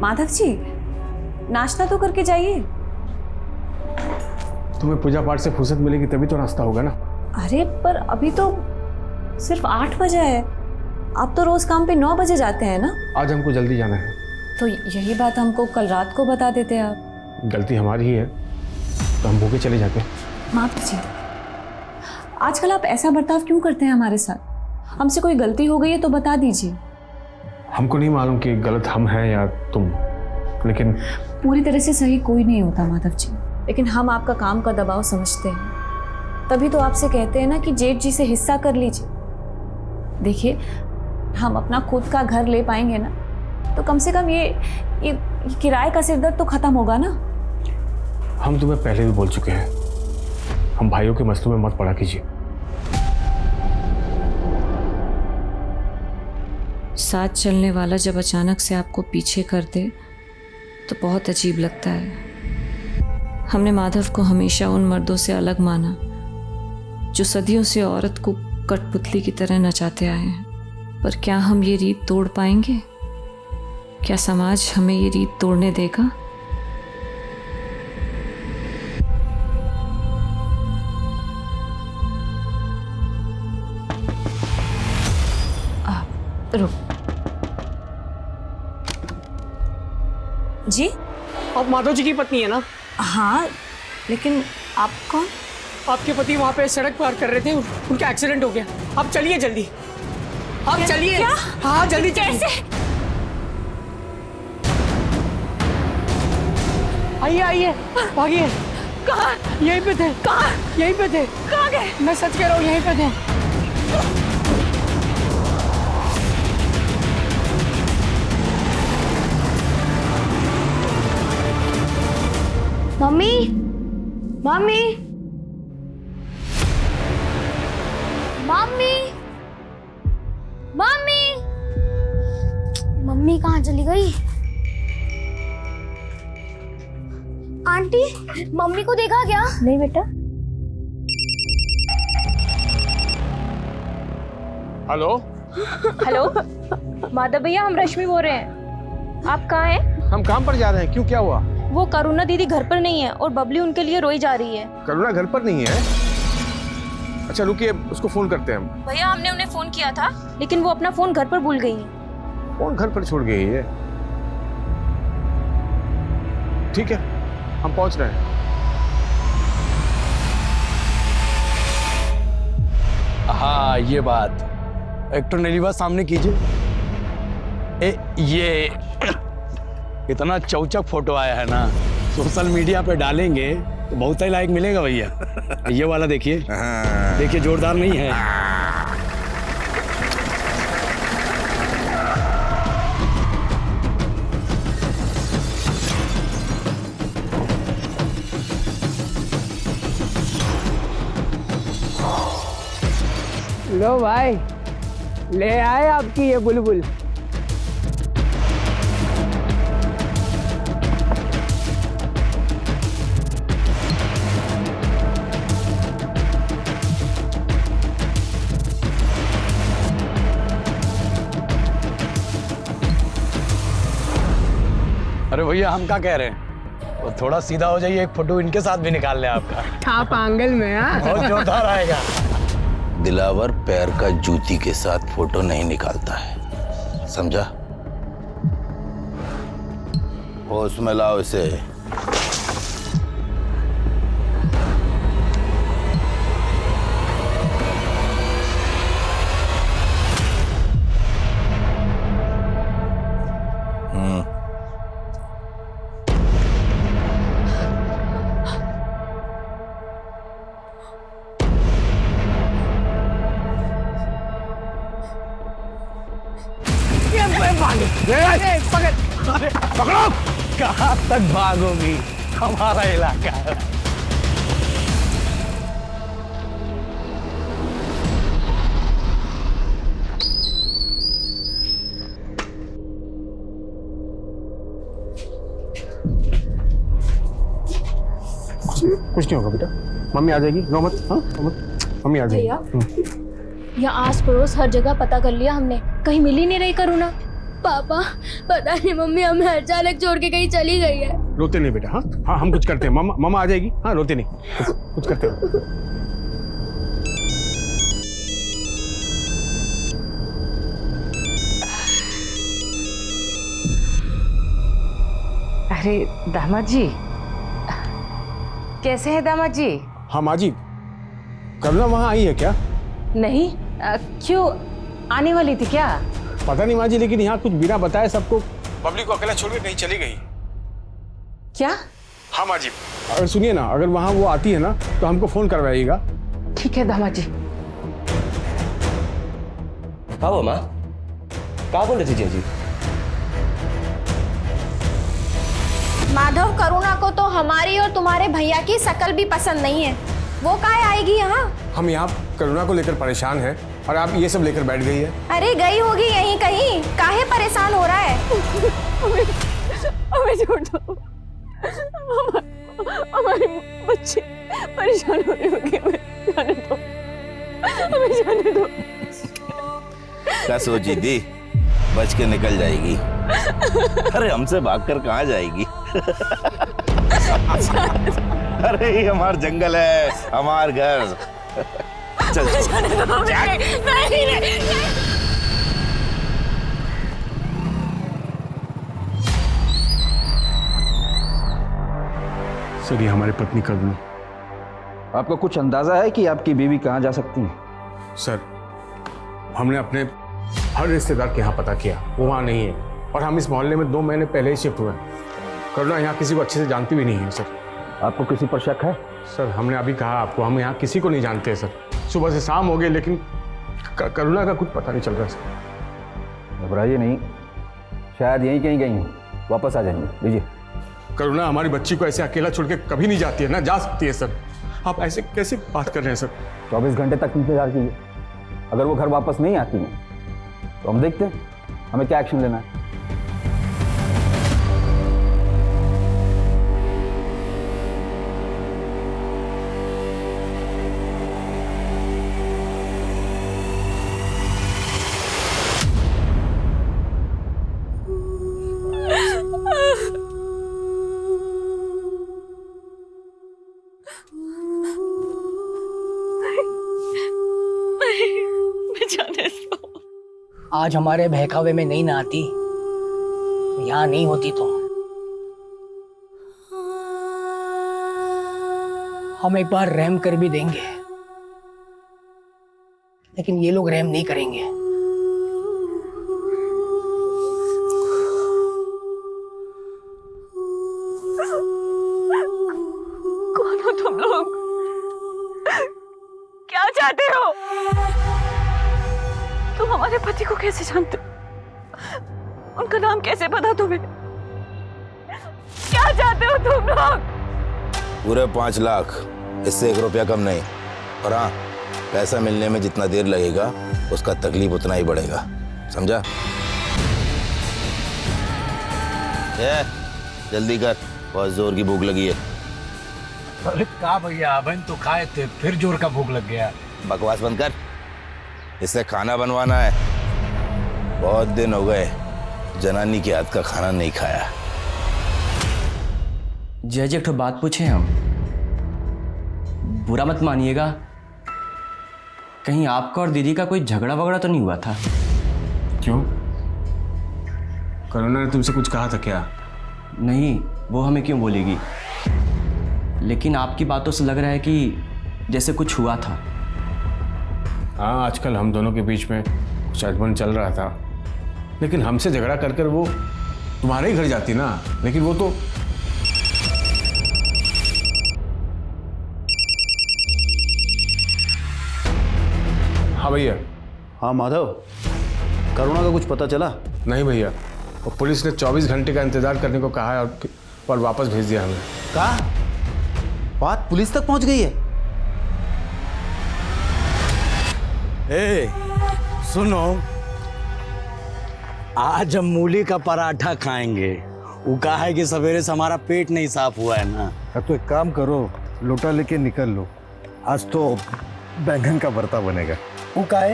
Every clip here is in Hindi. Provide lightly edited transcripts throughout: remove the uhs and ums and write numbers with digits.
माधव जी, नाश्ता तो करके जाइए। तुम्हें पूजा पाठ से फुर्सत मिलेगी तभी तो नाश्ता होगा ना। अरे पर अभी तो सिर्फ 8 बजे है। आप तो रोज काम पे 9 बजे जाते हैं ना। आज हमको जल्दी जाना है। तो यही बात हमको कल रात को बता देते आप। गलती हमारी ही है तो हम भूखे चले जाते हैं। माफ कीजिए, आजकल आप ऐसा बर्ताव क्यों करते हैं हमारे साथ? हमसे कोई गलती हो गई है तो बता दीजिए। हमको नहीं मालूम कि गलत हम हैं या तुम, लेकिन पूरी तरह से सही कोई नहीं होता माधव जी, लेकिन हम आपका काम का दबाव समझते हैं, तभी तो आपसे कहते हैं ना कि जेठ जी से हिस्सा कर लीजिए। देखिए, हम अपना खुद का घर ले पाएंगे ना तो कम से कम ये किराए का सिरदर्द तो खत्म होगा ना। हम तुम्हें पहले भी बोल चुके हैं, हम भाइयों के मसलों में मत पड़ा कीजिए। साथ चलने वाला जब अचानक से आपको पीछे कर दे तो बहुत अजीब लगता है। हमने माधव को हमेशा उन मर्दों से अलग माना जो सदियों से औरत को कठपुतली की तरह नचाते आए हैं। पर क्या हम ये रीत तोड़ पाएंगे? क्या समाज हमें ये रीत तोड़ने देगा? रुक जी। आप माधव जी की पत्नी है ना? हाँ, लेकिन आप कौन? आपके पति वहाँ पे सड़क पार कर रहे थे, उनका एक्सीडेंट हो गया। आप चलिए जल्दी, आप चलिए। क्या? हाँ जल्दी कैसे? आइए आइए, भागिए। कहाँ? यहीं पे थे। कहाँ? यहीं पे थे। कहाँ गए? मैं सच कह रहा हूँ, यहीं पे थे। Mummy, mummy, mummy, mummy, mummy कहाँ चली गई? आंटी, मम्मी को देखा क्या? नहीं बेटा। हेलो हेलो माधव भैया, हम रश्मि बोल रहे हैं। आप कहाँ हैं? हम काम पर जा रहे हैं। क्यों, क्या हुआ? वो करुणा दीदी घर पर नहीं है और बबली उनके लिए रोई जा रही है। करुणा घर पर नहीं है? अच्छा रुकिए, उसको फोन करते हैं हम। भैया, हमने उन्हें फोन किया था लेकिन वो अपना फोन घर पर भूल गई हैं। फोन घर पर छोड़ गई है? ठीक है, हम पहुंच रहे हैं। हाँ ये बात, एक तो नीलिवा सामने कीजिए। ये इतना चौचक फोटो आया है ना, सोशल मीडिया पे डालेंगे तो बहुत ही लाइक मिलेगा भैया। ये वाला देखिए, देखिए जोरदार नहीं है? लो भाई, ले आए आपकी ये बुलबुल। अरे भैया, हम क्या कह रहे हैं, वो थोड़ा सीधा हो जाइए, एक फोटो इनके साथ भी निकाल ले आपका। आप आंगल में? हाँ, बहुत जोरदार आएगा। दिलावर पैर का जूती के साथ फोटो नहीं निकालता है, समझा? होश में लाओ इसे। पकड़ो! कहाँ तक भागोगी, हमारा इलाका है। कुछ नहीं होगा बेटा, मम्मी आ जाएगी। रो मत, हाँ रो मत, मम्मी आ जाएगी। यहाँ आस पड़ोस हर जगह पता कर लिया हमने, कहीं मिल ही नहीं रही करुणा। पापा पता नहीं मम्मी हमें अचानक छोड़ के कहीं चली गई है। रोते नहीं बेटा। हाँ हाँ, हम कुछ करते हैं। मामा मामा आ जाएगी। हाँ, रोते नहीं, कुछ करते हैं। अरे दामाद जी, कैसे हैं दामाद जी? हाँ माँ जी, करुणा वहाँ आई है क्या? नहीं, क्यों, आने वाली थी क्या? पता नहीं माँ जी, लेकिन यहाँ कुछ बिना बताए सबको बबली को अकेला छोड़ के कहीं चली गई। क्या? हाँ माँ जी, अगर सुनिए ना, अगर वहाँ वो आती है ना तो हमको फोन करवाइएगा। ठीक है दामाद जी। हाँ वो माँ, कहाँ बोल रही थी जी? माधव, करुणा को तो हमारी और तुम्हारे भैया की शकल भी पसंद नहीं है। वो काहे आएगी यहाँ? हम यहाँ करुणा को लेकर परेशान हैं और आप ये सब लेकर बैठ गई है। अरे गई होगी यहीं कहीं, काहे परेशान हो रहा है? हमें छोड़ दो, हमारे बच्चे परेशान हो रहे होंगे, हमें जाने दो, हमें जाने दो। क्या सोची थी बच के निकल जाएगी? अरे हमसे भागकर कहाँ जाएगी? अरे ये हमार जंगल है, हमार घर। चल नहीं। सर, ये हमारी पत्नी करुणा। आपको कुछ अंदाजा है कि आपकी बीवी कहाँ जा सकती है? सर, हमने अपने हर रिश्तेदार के यहाँ पता किया, वो वहाँ नहीं है। और हम इस मोहल्ले में 2 महीने पहले ही शिफ्ट हुए हैं। करुणा यहाँ किसी को अच्छे से जानती भी नहीं है सर। आपको किसी पर शक है? सर, हमने अभी कहा आपको, हम यहाँ किसी को नहीं जानते हैं सर। सुबह से शाम हो गई, लेकिन करुणा का कुछ पता नहीं चल रहा सर। घबराइए नहीं, शायद यहीं कहीं गई हूँ, वापस आ जाएंगे। लीजिए। करुणा हमारी बच्ची को ऐसे अकेला छोड़ के कभी नहीं जाती है ना, जा सकती है सर। आप ऐसे कैसे बात कर रहे हैं सर? 24 घंटे तक इंतजार कीजिए। अगर वो घर वापस नहीं आती है तो हम देखते हैं हमें क्या एक्शन लेना है। आज हमारे बहकावे में नहीं ना आती तो यहाँ नहीं होती तो हम एक बार रहम कर भी देंगे, लेकिन ये लोग रहम नहीं करेंगे। कौन हो तुम लोग? क्या चाहते हो? तुम हमारे पति को कैसे जानते हो? उनका नाम कैसे पता तुम्हें? क्या चाहते हो तुम लोग? पूरे 5 लाख, इससे 1 रुपया कम नहीं। और हाँ, पैसा मिलने में जितना देर लगेगा उसका तकलीफ उतना ही बढ़ेगा, समझा? जल्दी कर, बहुत जोर की भूख लगी है। अरे का भैया, अबन तो खाए थे, फिर जोर का भूख लग गया। बकवास बंद कर, इससे खाना बनवाना है। बहुत दिन हो गए जनानी के हाथ का खाना नहीं खाया। जज, एक तो बात पूछे हम, बुरा मत मानिएगा, कहीं आपका और दीदी का कोई झगड़ा वगड़ा तो नहीं हुआ था? क्यों? करुणा ने तुमसे कुछ कहा था क्या? नहीं, वो हमें क्यों बोलेगी, लेकिन आपकी बातों से लग रहा है कि जैसे कुछ हुआ था। हाँ, आजकल हम दोनों के बीच में कुछ अनबन चल रहा था, लेकिन हमसे झगड़ा कर कर वो तुम्हारे ही घर जाती ना। लेकिन वो तो हाँ भैया। हाँ माधव, करुणा का कुछ पता चला? नहीं भैया, और पुलिस ने 24 घंटे का इंतजार करने को कहा है और वापस भेज दिया हमें। कहा? बात पुलिस तक पहुंच गई है? ए, सुनो, आज हम मूली का पराठा खाएंगे। वो कहा है कि सवेरे से हमारा पेट नहीं साफ हुआ है ना। तो एक काम करो, लोटा लेके निकल लो, आज तो बैंगन का भरता बनेगा। वो काहे?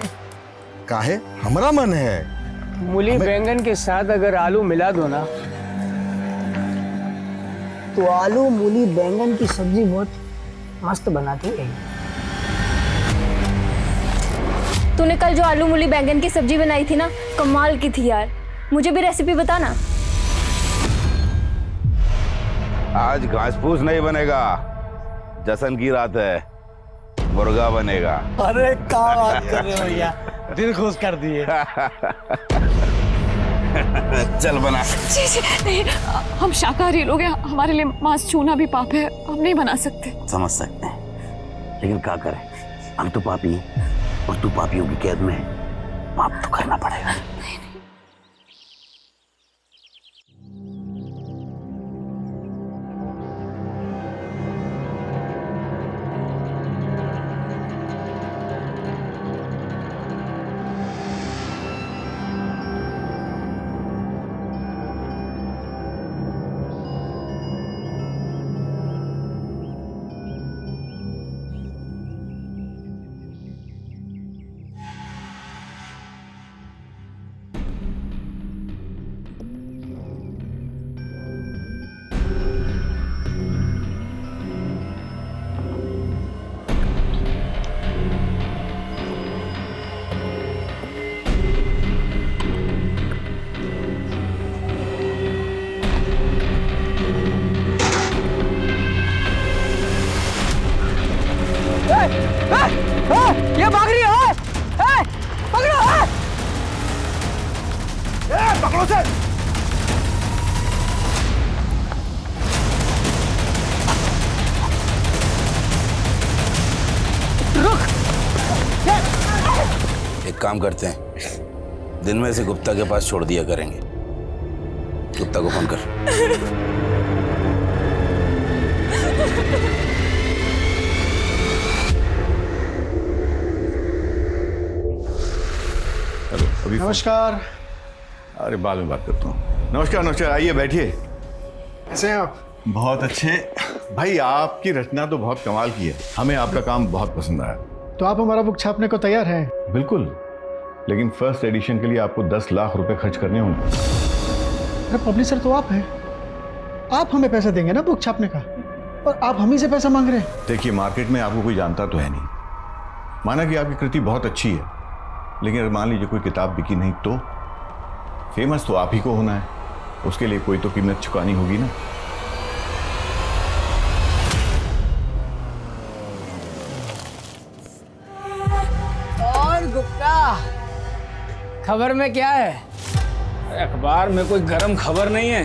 काहे? हमारा मन है, मूली बैंगन के साथ अगर आलू मिला दो ना तो आलू मूली बैंगन की सब्जी बहुत मस्त बनाती है। तूने कल जो आलू मूली बैंगन की सब्जी बनाई थी ना, कमाल की थी यार। मुझे भी रेसिपी बता ना। आज घास फूस नहीं बनेगा, जश्न की रात है, मुर्गा बनेगा। अरे क्या बात कर रहे हो भैया, दिल खुश कर दिए। चल बना। जी जी नहीं, हम शाकाहारी लोग हैं, हमारे लिए मांस छूना भी पाप है, हम नहीं बना सकते। समझ सकते हैं, लेकिन क्या करें, हम तो पापी हैं और तू पापियों की कैद में है, पाप तो करना पड़ेगा। ये भाग रही है, पकड़ो। पकड़ो से। रुक। एक काम करते हैं, दिन में से गुप्ता के पास छोड़ दिया करेंगे। गुप्ता को फोन कर। नमस्कार। अरे बाद में बात करता हूँ। नमस्कार नमस्कार, आइए बैठिए। कैसे हैं आप? बहुत अच्छे भाई, आपकी रचना तो बहुत कमाल की है, हमें आपका काम बहुत पसंद आया। तो आप हमारा बुक छापने को तैयार हैं? बिल्कुल, लेकिन फर्स्ट एडिशन के लिए आपको 10 लाख रुपए खर्च करने होंगे। अरे पब्लिशर तो आप हैं, आप हमें पैसा देंगे ना बुक छापने का, और आप हम ही से पैसा मांग रहे हैं। देखिए, मार्केट में आपको कोई जानता तो है नहीं। माना कि आपकी कृति बहुत अच्छी है, लेकिन अगर मान लीजिए कोई किताब बिकी नहीं तो फेमस तो आप ही को होना है, उसके लिए कोई तो कीमत चुकानी होगी ना। और गुप्ता, खबर में क्या है? अखबार में कोई गरम खबर नहीं है,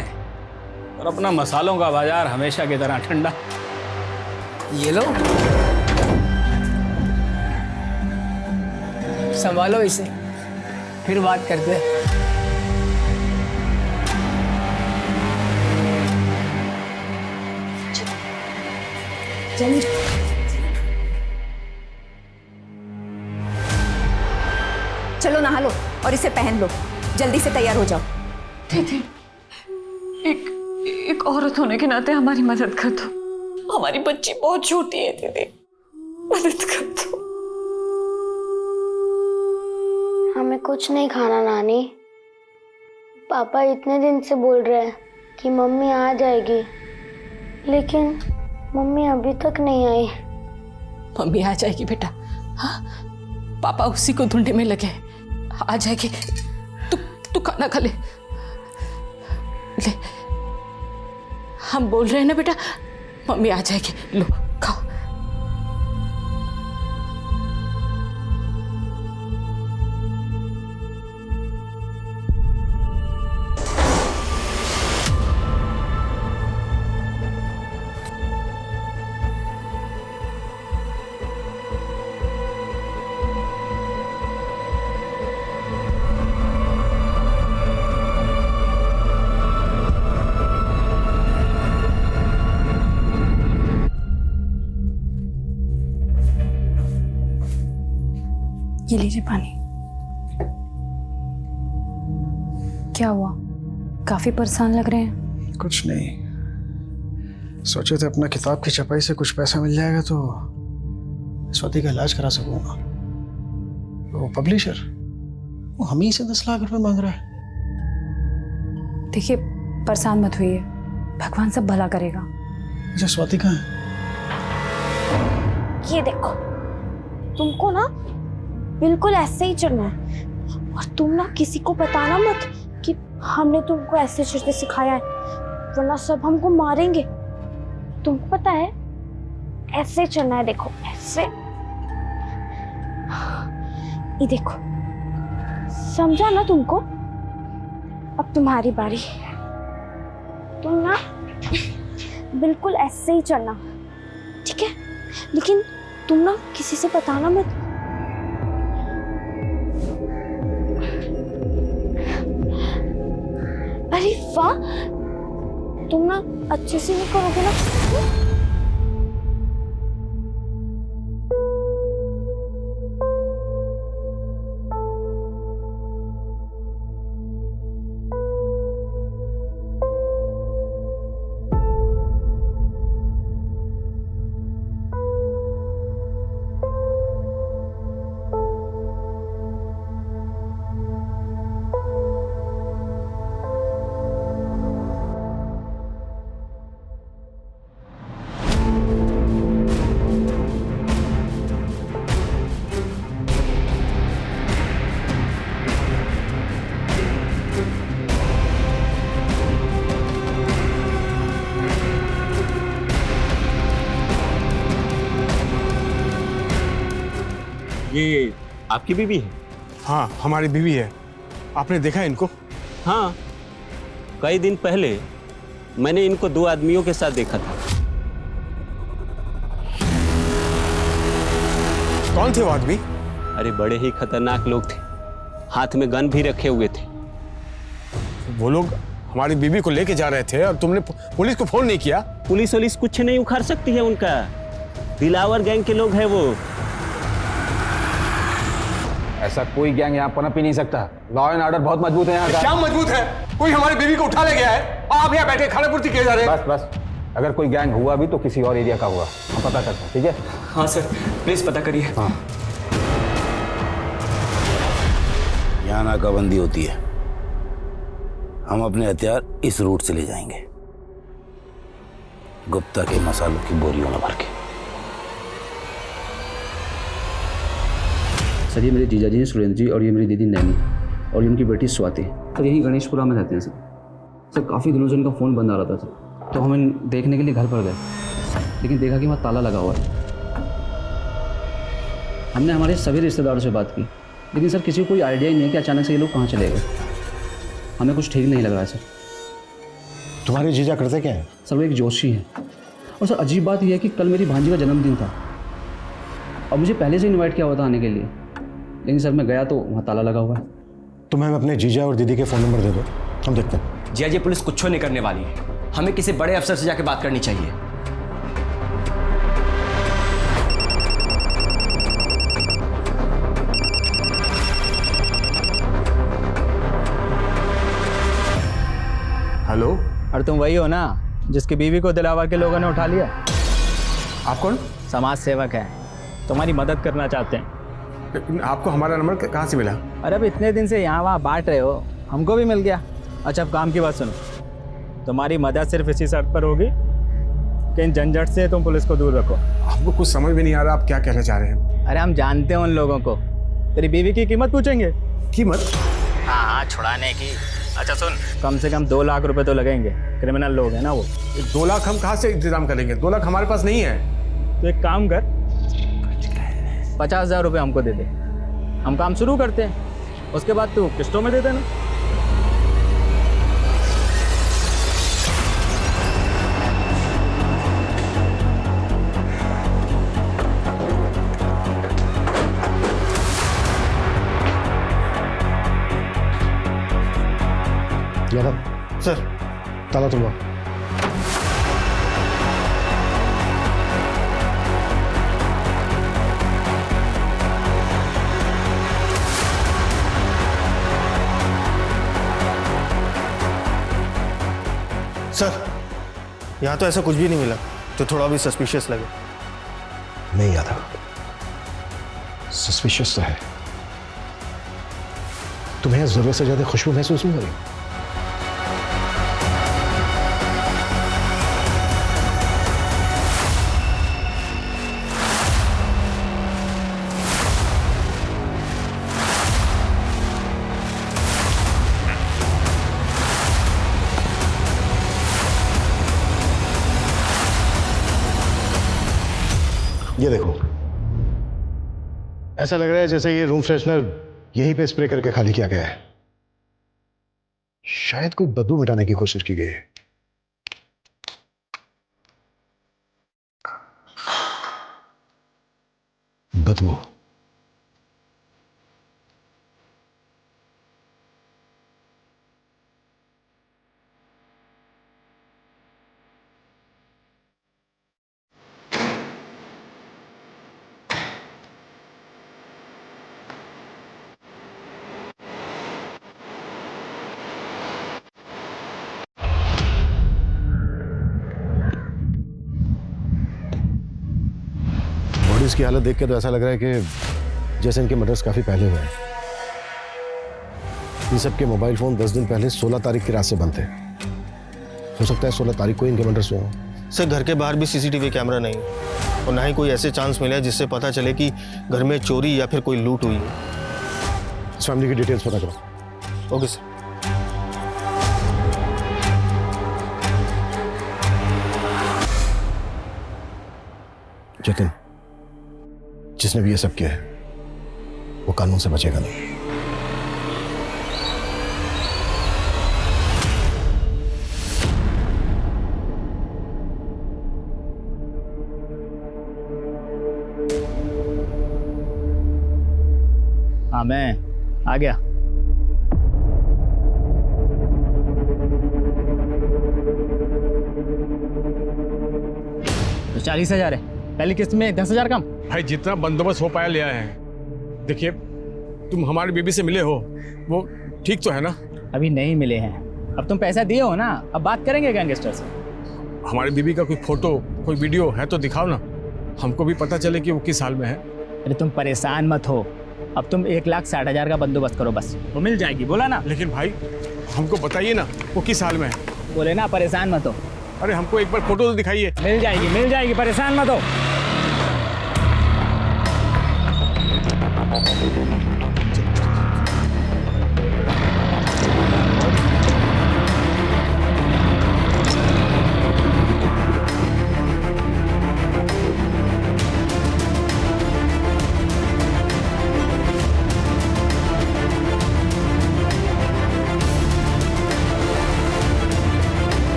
और अपना मसालों का बाजार हमेशा की तरह ठंडा। ये लो, संभालो इसे, फिर बात करते हैं। चलो नहा लो और इसे पहन लो, जल्दी से तैयार हो जाओ। दीदी, एक औरत होने के नाते हमारी मदद कर दो। हमारी बच्ची बहुत छोटी है दीदी, मदद कर दो। हमें कुछ नहीं खाना नानी। पापा इतने दिन से बोल रहे हैं कि मम्मी आ जाएगी, लेकिन मम्मी अभी तक नहीं आई। मम्मी आ जाएगी बेटा, हाँ, पापा उसी को ढूंढने में लगे, आ जाएगी। तू खाना खा ले। हम बोल रहे हैं ना बेटा, मम्मी आ जाएगी, लो खाओ। ये लीजिए पानी। क्या हुआ, काफी परेशान लग रहे हैं? कुछ नहीं, सोचे थे अपना किताब की छपाई से कुछ पैसा मिल जाएगा तो स्वाति का इलाज करा सकूंगा। वो पब्लिशर वो हम ही से 10 लाख रुपए मांग रहा है। देखिए, परेशान मत होइए, भगवान सब भला करेगा। अच्छा, स्वाति कहाँ है? ये देखो, तुमको ना बिल्कुल ऐसे ही चलना है, और तुम ना किसी को बताना मत कि हमने तुमको ऐसे चलते सिखाया है, वरना सब हमको मारेंगे। तुमको पता है ऐसे चलना है, देखो ऐसे। ये देखो, समझा ना तुमको? अब तुम्हारी बारी। तुम ना बिल्कुल ऐसे ही चलना, ठीक है? लेकिन तुम ना किसी से बताना मत। अरे वाह, तुम ना अच्छे से नहीं करोगे ना? ये आपकी बीवी है? हाँ, हमारी बीवी है। आपने देखा इनको? हाँ, कई दिन पहले मैंने इनको 2 आदमियों के साथ देखा था। कौन थे वो आदमी? अरे बड़े ही खतरनाक लोग थे, हाथ में गन भी रखे हुए थे। वो लोग हमारी बीवी को लेके जा रहे थे और तुमने पुलिस को फोन नहीं किया? पुलिस वुलिस कुछ नहीं उखाड़ सकती है उनका, दिलावर गैंग के लोग हैं वो। ऐसा कोई गैंग यहाँ पनप ही नहीं सकता। लॉ एंड ऑर्डर बहुत मजबूत है यहाँ का। क्या मजबूत है? कोई हमारी बीवी को उठा ले गया है, आप यहाँ बैठे खाने पूर्ति किए जा रहे हैं। बस बस, अगर कोई गैंग हुआ भी तो किसी और एरिया का हुआ, हम पता करते हैं, ठीक है? हाँ सर, प्लीज पता करिए। हाँ, यहाँ नाकाबंदी होती है, हम अपने हथियार इस रूट से ले जाएंगे, गुप्ता के मसालों की बोरियों में भर के। सर, ये मेरे जीजा जी हैं सुरेंद्र जी, और ये मेरी दीदी नैनी, और ये उनकी बेटी स्वाति। सर, यही गणेशपुरा में रहते हैं सर। काफ़ी दिनों से उनका फ़ोन बंद आ रहा था सर, तो हम देखने के लिए घर पर गए, लेकिन देखा कि वहाँ ताला लगा हुआ है। हमने हमारे सभी रिश्तेदारों से बात की, लेकिन सर किसी को कोई आइडिया ही नहीं है कि अचानक से ये लोग कहाँ चले गए। हमें कुछ ठीक नहीं लग रहा है सर। तुम्हारे जीजा करते क्या है? सर, वो एक जोशी है, और सर अजीब बात यह है कि कल मेरी भांजी का जन्मदिन था, और मुझे पहले से इन्वाइट किया हुआ था आने के लिए, लेकिन सर मैं गया तो वहाँ ताला लगा हुआ है। तुम्हें अपने जीजा और दीदी के फ़ोन नंबर दे दो, हम देखते हैं। जीजा जी, पुलिस कुछ नहीं करने वाली है, हमें किसी बड़े अफसर से जाके बात करनी चाहिए। हेलो, अरे तुम वही हो ना जिसकी बीवी को दिलावर के लोगों ने उठा लिया? आप कौन? समाज सेवक है, तुम्हारी मदद करना चाहते हैं। लेकिन आपको हमारा नंबर कहाँ से मिला? अरे अब इतने दिन से यहाँ वहाँ बांट रहे हो, हमको भी मिल गया। अच्छा, अब काम की बात सुनो, तुम्हारी मदद सिर्फ इसी शर्त पर होगी कि इन झंझट से तुम पुलिस को दूर रखो। आपको कुछ समझ में नहीं आ रहा, आप क्या कहना चाह रहे हैं? अरे हम जानते हैं उन लोगों को, तेरी बीवी की कीमत पूछेंगे। कीमत? हाँ, छुड़ाने की। अच्छा सुन, कम से कम 2 लाख रुपए तो लगेंगे, क्रिमिनल लोग हैं ना वो। 2 लाख हम कहाँ से इंतजाम करेंगे? 2 लाख हमारे पास नहीं है। तो एक काम कर, 50,000 रुपये हमको दे दे, हम काम शुरू करते हैं, उसके बाद तू किस्तों में दे देना। यादव सर, ताला तोड़वा। सर, यहाँ तो ऐसा कुछ भी नहीं मिला तो थोड़ा भी सस्पिशियस लगे। नहीं यादव, सस्पिशियस तो है, तुम्हें जरूरत से ज्यादा खुशबू महसूस नहीं हो रही? ये देखो, ऐसा लग रहा है जैसे ये रूम फ्रेशनर यहीं पे स्प्रे करके खाली किया गया है। शायद कोई बदबू मिटाने की कोशिश की गई है। बदबू। बॉडीज की हालत देख के तो ऐसा लग रहा है कि जैसे इनके मर्डर्स काफी पहले हुए हैं। इन सब के मोबाइल फोन 10 दिन पहले 16 तारीख की रात से बंद थे। हो सकता है 16 तारीख को इनके मर्डर्स हुए हों। सर घर के बाहर भी सीसीटीवी कैमरा नहीं और ना ही कोई ऐसे चांस मिले जिससे पता चले कि घर में चोरी या फिर कोई लूट हुई है। इस फैमिली की डिटेल्स पता करो। Okay sir. जतिन, जिसने भी ये सब किया है वो कानून से बचेगा नहीं। हाँ मैं आ गया। तो 40,000 है, पहली किस्त में 10,000 कम। भाई जितना बंदोबस्त हो पाया लिया है। देखिए, तुम हमारी बीबी से मिले हो, वो ठीक तो है ना? अभी नहीं मिले हैं, अब तुम पैसा दिए हो ना, अब बात करेंगे गैंगस्टर से। हमारी बीबी का कोई फोटो, कोई वीडियो है तो दिखाओ ना, हमको भी पता चले कि वो किस हाल में है। अरे तुम परेशान मत हो, अब तुम 1,60,000 का बंदोबस्त करो बस, वो मिल जाएगी। बोला ना। लेकिन भाई हमको बताइए ना वो किस हाल में है। बोले ना परेशान मत हो। अरे हमको एक बार फोटो तो दिखाइए। मिल जाएगी, परेशान मत हो।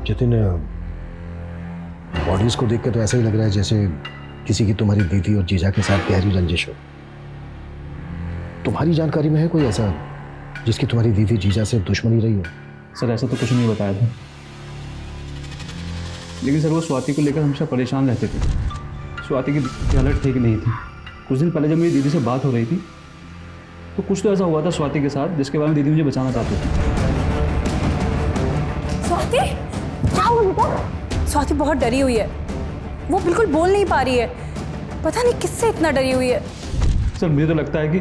जतिन, बॉडीज को देख के तो ऐसा ही लग रहा है जैसे किसी की तुम्हारी दीदी और जीजा के साथ गहरी रंजिश हो। तुम्हारी जानकारी में है कोई ऐसा जिसकी तुम्हारी दीदी जीजा से दुश्मनी रही हो? सर ऐसा तो कुछ नहीं बताया था, लेकिन सर वो स्वाति को लेकर हमेशा परेशान रहते थे। स्वाति की हालत ठीक नहीं थी। कुछ दिन पहले जब मेरी दीदी से बात हो रही थी तो कुछ तो ऐसा हुआ था स्वाति के साथ जिसके बारे में दीदी मुझे बचाना चाहती थी। स्वाति क्या हुआ बेटा? स्वाति बहुत डरी हुई है, वो बिल्कुल बोल नहीं पा रही है, पता नहीं किससे इतना डरी हुई है। सर मुझे तो लगता है कि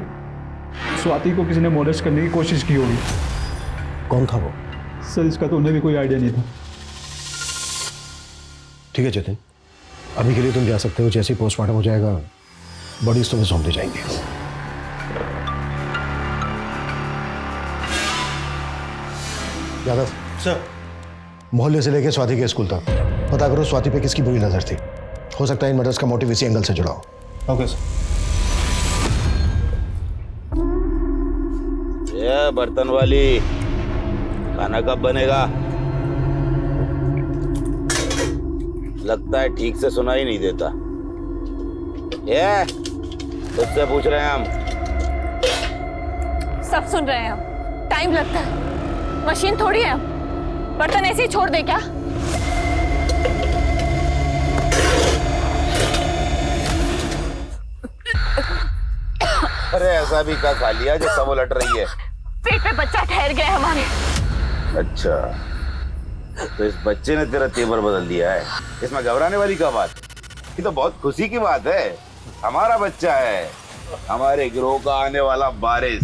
स्वाति को किसी ने मोलेस्ट करने की कोशिश की होगी। कौन था वो? सर इसका तो उन्हें भी कोई आइडिया नहीं था। ठीक है जतिन, अभी के लिए तुम जा सकते हो। जैसे ही पोस्टमार्टम हो जाएगा बॉडीज तुम्हें सौंप दी जाएंगी। यादव सर, मोहल्ले से लेकर स्वाति के स्कूल तक पता करो स्वाति पे किसकी बुरी नजर थी। हो सकता है इन मर्डर्स का मोटिव इसी एंगल से जुड़ा हो। Okay sir. ये बर्तन वाली, खाना कब बनेगा? लगता है ठीक से सुना ही नहीं देता। ये तुझसे पूछ रहे हैं हम। सब सुन रहे हैं हम। टाइम लगता है, मशीन थोड़ी है, बर्तन ऐसे ही छोड़ दे क्या? अरे ऐसा भी क्या खा लिया जो सब उलट रही है? पेट पे बच्चा ठहर गया हमारे। अच्छा, तो इस बच्चे ने तेरा तेवर बदल दिया है। इसमें घबराने वाली क्या बात? ये तो बहुत खुशी की बात है। हमारा बच्चा है, हमारे गिरोह का आने वाला बारिश।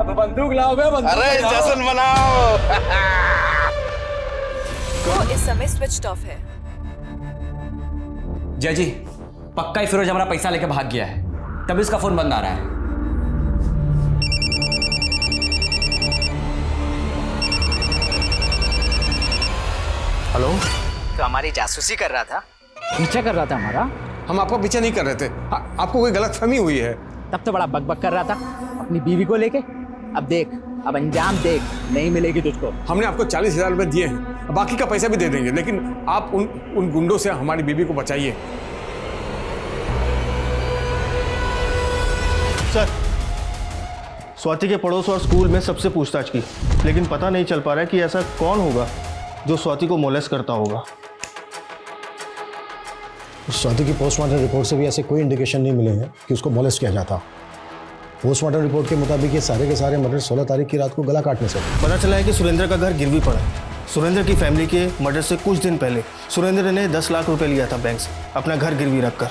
अब बंदूक लाओ बे, बंदूक। अरे जश्न मनाओ। वो इस समय स्विच ऑफ है। जय जी, पक्का ही फिरोज हमारा पैसा लेके भाग गया है, तभी इसका फोन बंद आ रहा है। हेलो। तो हमारी जासूसी कर रहा था। पीछा कर रहा था हमारा? हम आपको पीछा नहीं कर रहे थे, आपको कोई गलतफहमी हुई है। तब तो बड़ा बकबक कर रहा था अपनी बीवी को लेके। अब देख, अब अंजाम देख, नहीं मिलेगी तुझको। हमने आपको 40,000 रुपए दिए हैं, बाकी का पैसा भी दे देंगे, लेकिन आप उन गुंडों से हमारी बीवी को बचाइए। सर, स्वाति के पड़ोस और स्कूल में सबसे पूछताछ की, लेकिन पता नहीं चल पा रहा है कि ऐसा कौन होगा जो स्वाति को मोलेस्ट करता होगा। स्वाति की पोस्टमार्टम रिपोर्ट से भी ऐसे कोई इंडिकेशन नहीं मिले हैं कि उसको मोलेस्ट किया जाता। पोस्टमार्टम रिपोर्ट के मुताबिक ये सारे के सारे मर्डर 16 तारीख की रात को गला काटने से। पता चला है कि सुरेंद्र का घर गिरवी पड़ा है। सुरेंद्र की फैमिली के मर्डर से कुछ दिन पहले सुरेंद्र ने 10 लाख रुपए लिया था बैंक से, अपना घर गिरवी रखकर।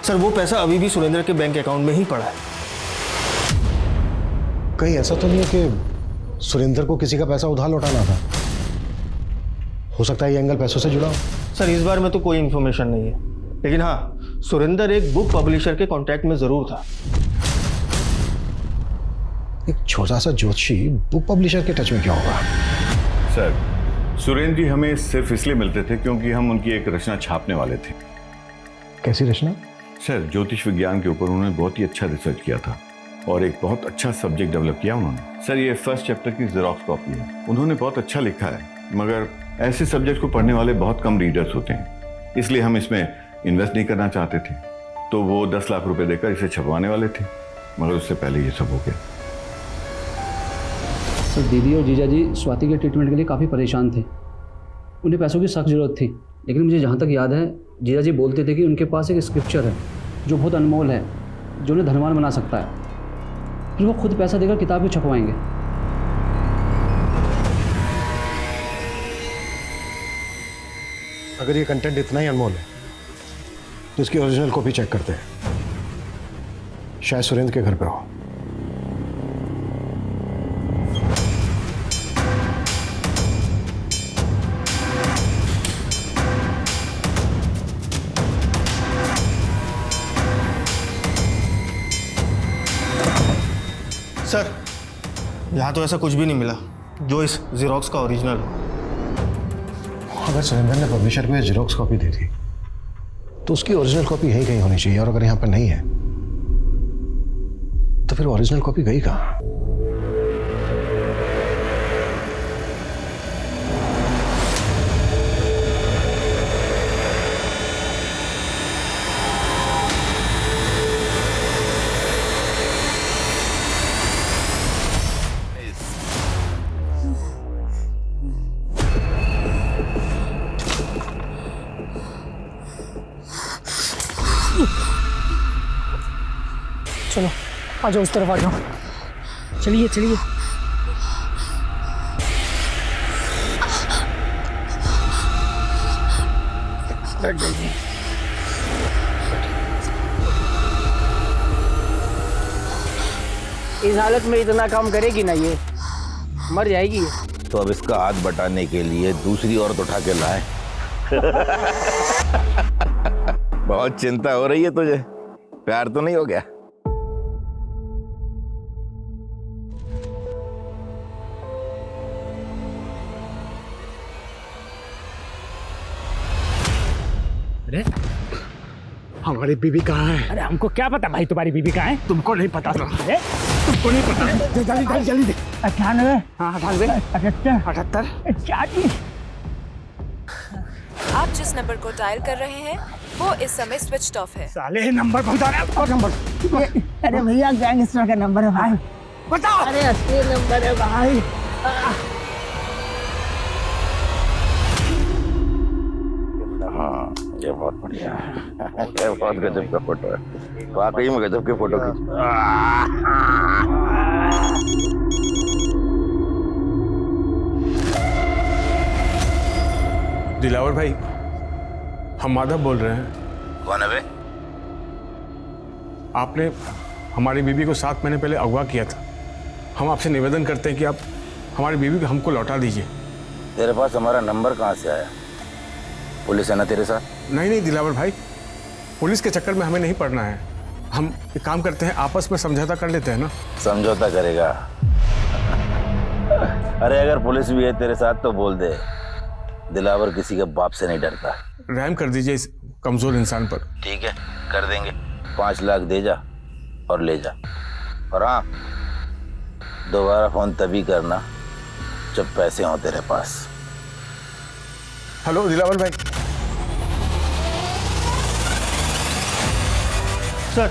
सर, वो पैसा अभी भी सुरेंद्र के बैंक अकाउंट में ही पड़ा है। कहीं ऐसा तो नहीं है कि सुरेंद्र को किसी का पैसा उधार लौटाना था? हो सकता है ये एंगल पैसों से जुड़ा हो। सर, इस बार में तो कोई इन्फॉर्मेशन नहीं है, लेकिन हाँ, सुरेंद्र एक बुक पब्लिशर के कांटेक्ट में जरूर था। एक छोटा सा ज्योतिषी बुक पब्लिशर के टच में क्या होगा? सर, सुरेंद्र जी हमें सिर्फ इसलिए मिलते थे क्योंकि हम उनकी एक रचना छापने वाले थे। कैसी रचना? सर, ज्योतिष विज्ञान के ऊपर उन्होंने बहुत ही अच्छा रिसर्च किया था और एक बहुत अच्छा सब्जेक्ट डेवलप किया उन्होंने। सर, ये फर्स्ट चैप्टर की जेरोक्स कॉपी है। उन्होंने बहुत अच्छा लिखा है, मगर ऐसे सब्जेक्ट को पढ़ने वाले बहुत कम रीडर्स होते हैं, इसलिए हम इसमें इन्वेस्ट नहीं करना चाहते थे। तो वो 10 लाख रुपए देकर इसे छपवाने वाले थे, मगर उससे पहले ये सब हो गया। सर, दीदी और जीजा जी स्वाति के ट्रीटमेंट के लिए काफ़ी परेशान थे। उन्हें पैसों की सख्त ज़रूरत थी, लेकिन मुझे जहाँ तक याद है जीजा जी बोलते थे कि उनके पास एक स्क्रिप्चर है जो बहुत अनमोल है, जो उन्हें धनवान बना सकता है। फिर वो खुद पैसा देकर किताब भी छपवाएंगे। अगर ये कंटेंट इतना ही अनमोल है तो इसकी ओरिजिनल कॉपी चेक करते हैं, शायद सुरेंद्र के घर पे हो। सर, यहाँ तो ऐसा कुछ भी नहीं मिला जो इस जेरोक्स का ओरिजिनल हो। अगर सुरेंद्र ने पब्लिशर को ये जेरोक्स कॉपी दी थी तो उसकी ओरिजिनल कॉपी यही कहीं होनी चाहिए, और अगर यहाँ पर नहीं है तो फिर ओरिजिनल कॉपी गई कहाँ? चलो आ जाओ, उस तरफ आ जाओ। चलिए चलिए। इस हालत में इतना काम करेगी ना, ये मर जाएगी ये। तो अब इसका हाथ बटाने के लिए दूसरी औरत उठा के लाए। बहुत चिंता हो रही है तुझे, प्यार तो नहीं हो गया? अरे हमारी बीवी कहाँ है? अरे हमको क्या पता भाई तुम्हारी बीवी कहाँ है? तुमको नहीं पता था? अरे तुमको नहीं पता? जल्दी जल्दी जल्दी। 98, हाँ 98, 78, 78। आप जिस नंबर को डायल कर रहे हैं वो इस समय स्विच ऑफ है। साले नंबर बता रहा है, नंबर। अरे भैया गैंगस्टर का नंबर है भाई। बताओ। अरे असली नंबर है भाई। हाँ, ये बहुत बढ़िया है। ये बहुत गजब का फोटो है, वाकई में गजब की फोटो खींच। दिलावर भाई, हम माधव बोल रहे हैं। कौन है बे? आपने हमारी बीवी को 7 महीने पहले अगवा किया था। हम आपसे निवेदन करते हैं कि आप हमारी बीवी को हमको लौटा दीजिए। तेरे पास हमारा नंबर कहाँ से आया? पुलिस है ना तेरे साथ? नहीं दिलावर भाई, पुलिस के चक्कर में हमें नहीं पड़ना है। हम एक काम करते हैं, आपस में समझौता कर लेते हैं ना। समझौता करेगा? अरे अगर पुलिस भी है तेरे साथ तो बोल दे, दिलावर किसी के बाप से नहीं डरता। रहम कर दीजिए इस कमजोर इंसान पर। ठीक है, कर देंगे। 5 लाख दे जा और ले जा। और हाँ, दोबारा फोन तभी करना जब पैसे हों तेरे पास। हेलो दिलावर भाई। सर,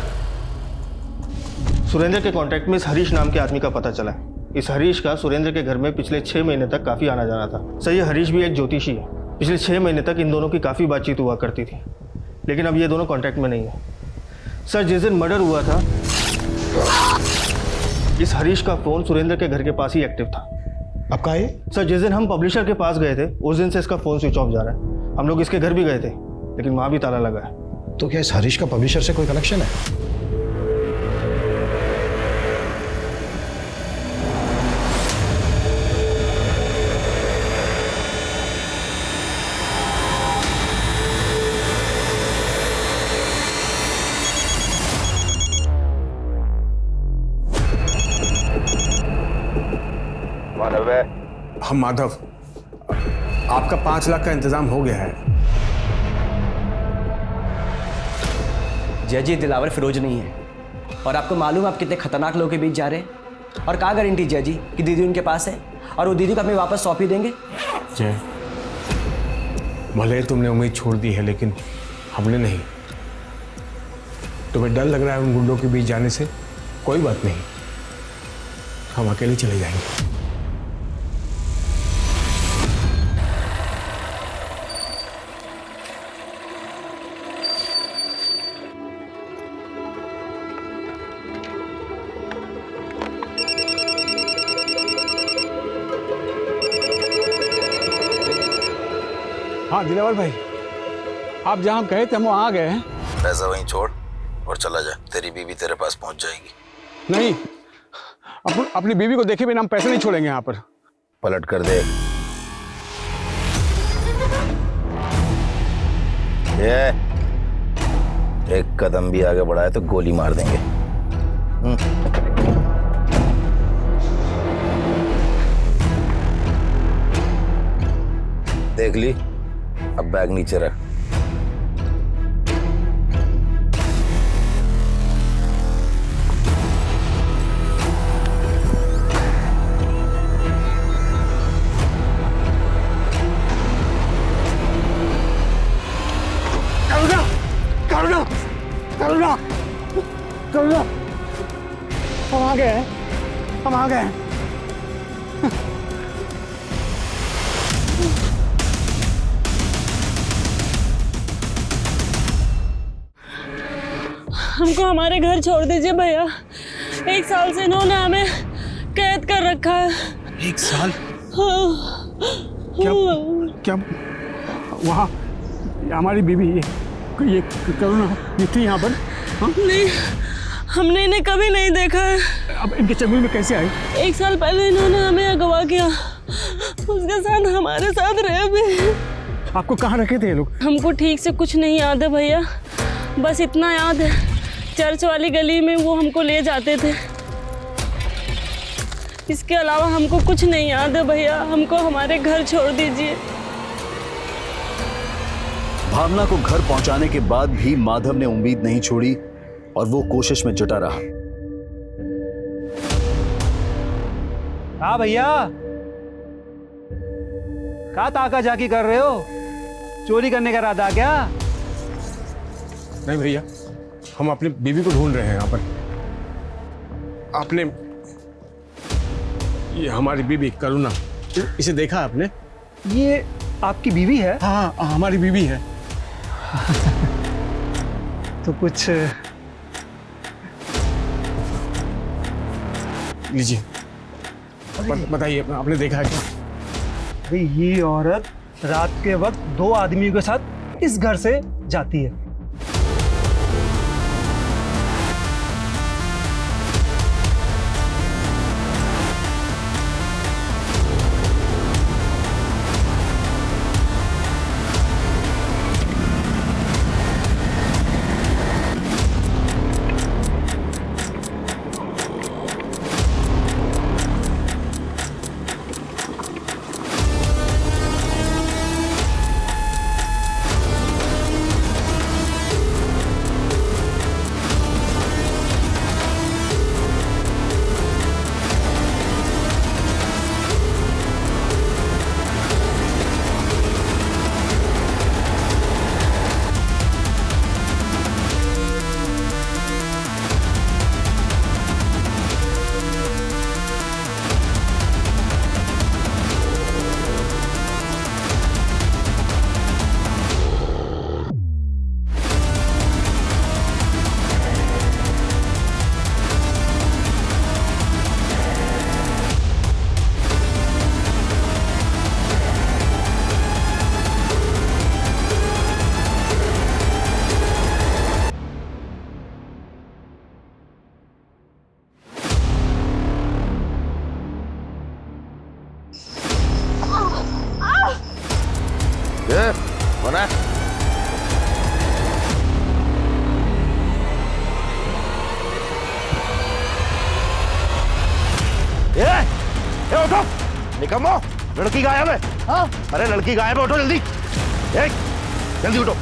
सुरेंद्र के कांटेक्ट में इस हरीश नाम के आदमी का पता चला है। इस हरीश का सुरेंद्र के घर में पिछले 6 महीने तक काफ़ी आना जाना था। सर, ये हरीश भी एक ज्योतिषी है। पिछले 6 महीने तक इन दोनों की काफ़ी बातचीत हुआ करती थी, लेकिन अब ये दोनों कांटेक्ट में नहीं है। सर, जिस दिन मर्डर हुआ था, इस हरीश का फ़ोन सुरेंद्र के घर के पास ही एक्टिव था। अब कहाँ है? सर, जिस दिन हम पब्लिशर के पास गए थे, उस दिन से इसका फ़ोन स्विच ऑफ जा रहा है। हम लोग इसके घर भी गए थे, लेकिन वहाँ भी ताला लगा है। तो क्या इस हरीश का पब्लिशर से कोई कनेक्शन है? हम माधव, आपका 5 लाख का इंतजाम हो गया है। जय जी, दिलावर फिरोज नहीं है। और आपको मालूम आप कितने खतरनाक लोगों के बीच जा रहे हैं? और क्या गारंटी जय जी कि दीदी उनके पास है और वो दीदी को हमें वापस सौंप ही देंगे? जय, भले तुमने उम्मीद छोड़ दी है, लेकिन हमने नहीं। तुम्हें डर लग रहा है उन गुंडों के बीच जाने से? कोई बात नहीं, हम अकेले चले जाएंगे। हाँ दिलावर भाई, आप जहाँ गए थे हम वहाँ आ गए हैं। पैसा वहीं छोड़ और चला जा, तेरी बीवी तेरे पास पहुंच जाएगी। नहीं, अपनी बीवी को देखे बिना हम पैसे नहीं छोड़ेंगे यहाँ पर। पलट कर दे। ये एक कदम भी आगे बढ़ाए तो गोली मार देंगे। देख ली, अब बैग नीचे रख। करुणा, हम आ गए हैं, हम आ गए हैं। हमको हमारे घर छोड़ दीजिए भैया। 1 साल से इन्होंने हमें कैद कर रखा है। 1 साल? हाँ। क्या वहाँ हमारी बीवी ये करुणा ये थी यहाँ पर? हाँ? नहीं, हमने इन्हें कभी नहीं देखा है। अब इनके चंगुल में कैसे आए? 1 साल पहले इन्होंने हमें अगवा किया, उसके साथ हमारे साथ रहे भी। आपको कहाँ रखे थे ये लोग? हमको ठीक से कुछ नहीं याद है भैया, बस इतना याद है चर्च वाली गली में वो हमको ले जाते थे। इसके अलावा हमको कुछ नहीं याद है भैया, हमको हमारे घर छोड़ दीजिए। भावना को घर पहुंचाने के बाद भी माधव ने उम्मीद नहीं छोड़ी और वो कोशिश में जुटा रहा। हाँ भैया, क्या ताका जाकी कर रहे हो? चोरी करने का इरादा क्या? नहीं भैया, हम अपनी बीवी को ढूंढ रहे हैं यहाँ पर। आपने ये हमारी बीवी करुणा, इसे देखा आपने? ये आपकी बीवी है? हाँ, हमारी बीवी है। तो कुछ लीजिए, बताइए, आपने देखा है क्या? ये औरत रात के वक्त 2 आदमियों के साथ इस घर से जाती है। उठो, निकम्मो, लड़की गायब है। हाँ? अरे लड़की गायब है, उठो जल्दी। जल्दी उठो।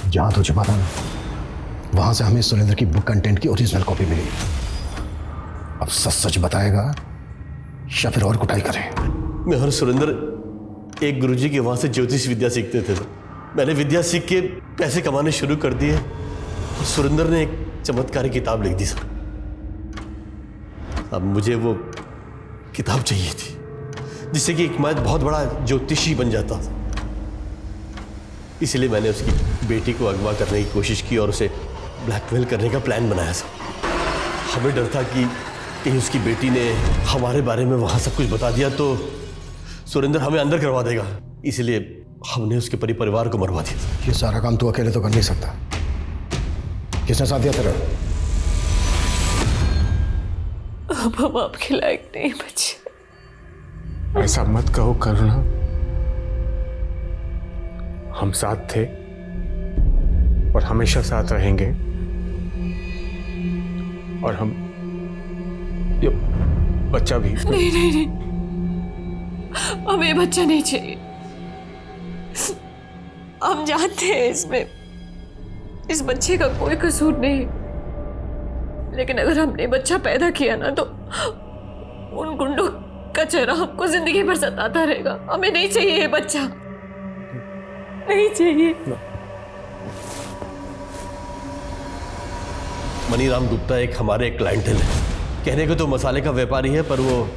जहां तो छुपा था ना, वहां से हमें सुरेंद्र की बुक कंटेंट की ओरिजिनल कॉपी मिली। अब सच सच बताएगा या फिर और कुटाई करे? मैं और सुरेंद्र एक गुरुजी के वहां से ज्योतिष विद्या सीखते थे। मैंने विद्या सीख के पैसे कमाने शुरू कर दिए और सुरेंद्र ने एक चमत्कारी किताब लिख दी सर। अब मुझे वो किताब चाहिए थी जिससे कि एक मैं बहुत बड़ा ज्योतिषी बन जाता। इसलिए मैंने उसकी बेटी को अगवा करने की कोशिश की और उसे ब्लैकमेल करने का प्लान बनाया सर। हमें डर था कि कहीं उसकी बेटी ने हमारे बारे में वहां सब कुछ बता दिया तो सुरेंद्र हमें अंदर करवा देगा। इसलिए हमने उसके परिवार को मरवा दिया। ये सारा काम तू अकेले तो कर नहीं सकता। किसने साथ दिया तेरा? अब हम आपके लायक नहीं बचे। ऐसा मत कहो करुणा, हम साथ थे और हमेशा साथ रहेंगे। और हम ये बच्चा भी। नहीं नहीं नहीं, हमें बच्चा नहीं चाहिए। हम जानते हैं इसमें इस बच्चे का कोई कसूर नहीं, लेकिन अगर हमने बच्चा पैदा किया ना तो उन गुंडों का चेहरा हमको जिंदगी भर सताता रहेगा। हमें नहीं चाहिए ये बच्चा, नहीं चाहिए। मनीराम गुप्ता एक हमारे क्लाइंटल है। कहने को तो मसाले का व्यापारी है, पर वो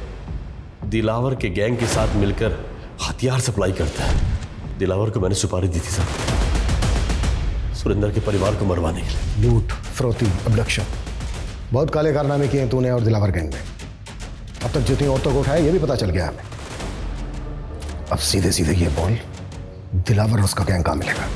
दिलावर के गैंग के साथ मिलकर हथियार सप्लाई करता है। दिलावर को मैंने सुपारी दी थी सर, सुरेंद्र के परिवार को मरवाने के लिए। लूट, फरोती, अबडक्शन, बहुत काले कारनामे किए हैं तूने और दिलावर गैंग ने। अब तक जितनी औरतों को उठाया ये भी पता चल गया हमें। अब सीधे सीधे ये बोल, दिलावर उसका गैंग कहाँ मिलेगा?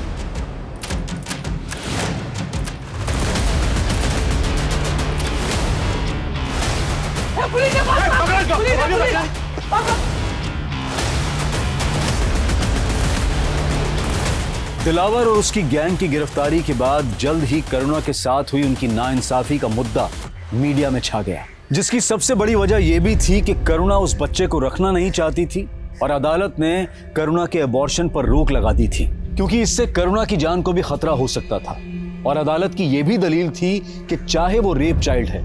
दिलावर और उसकी गैंग की गिरफ्तारी के बाद जल्द ही करुणा के साथ हुई उनकी नाइंसाफी का मुद्दा मीडिया में छा गया, जिसकी सबसे बड़ी वजह यह भी थी कि करुणा उस बच्चे को रखना नहीं चाहती थी और अदालत ने करुणा के अबॉर्शन पर रोक लगा दी थी, क्योंकि इससे करुणा की जान को भी खतरा हो सकता था। और अदालत की यह भी दलील थी कि चाहे वो रेप चाइल्ड है,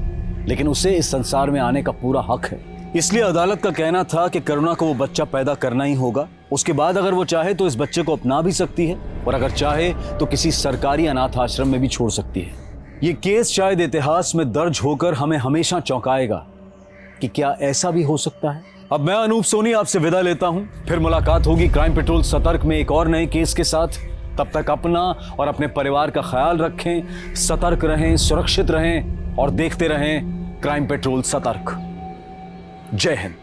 लेकिन उसे इस संसार में आने का पूरा हक है। इसलिए अदालत का कहना था कि करुणा को वो बच्चा पैदा करना ही होगा। उसके बाद अगर वो चाहे तो इस बच्चे को अपना भी सकती है और अगर चाहे तो किसी सरकारी अनाथ आश्रम में भी छोड़ सकती है। ये केस शायद इतिहास में दर्ज होकर हमें हमेशा चौंकाएगा कि क्या ऐसा भी हो सकता है। अब मैं अनूप सोनी आपसे विदा लेता हूं, फिर मुलाकात होगी क्राइम पेट्रोल सतर्क में एक और नए केस के साथ। तब तक अपना और अपने परिवार का ख्याल रखें, सतर्क रहें, सुरक्षित रहें और देखते रहें क्राइम पेट्रोल सतर्क। जय हिंद।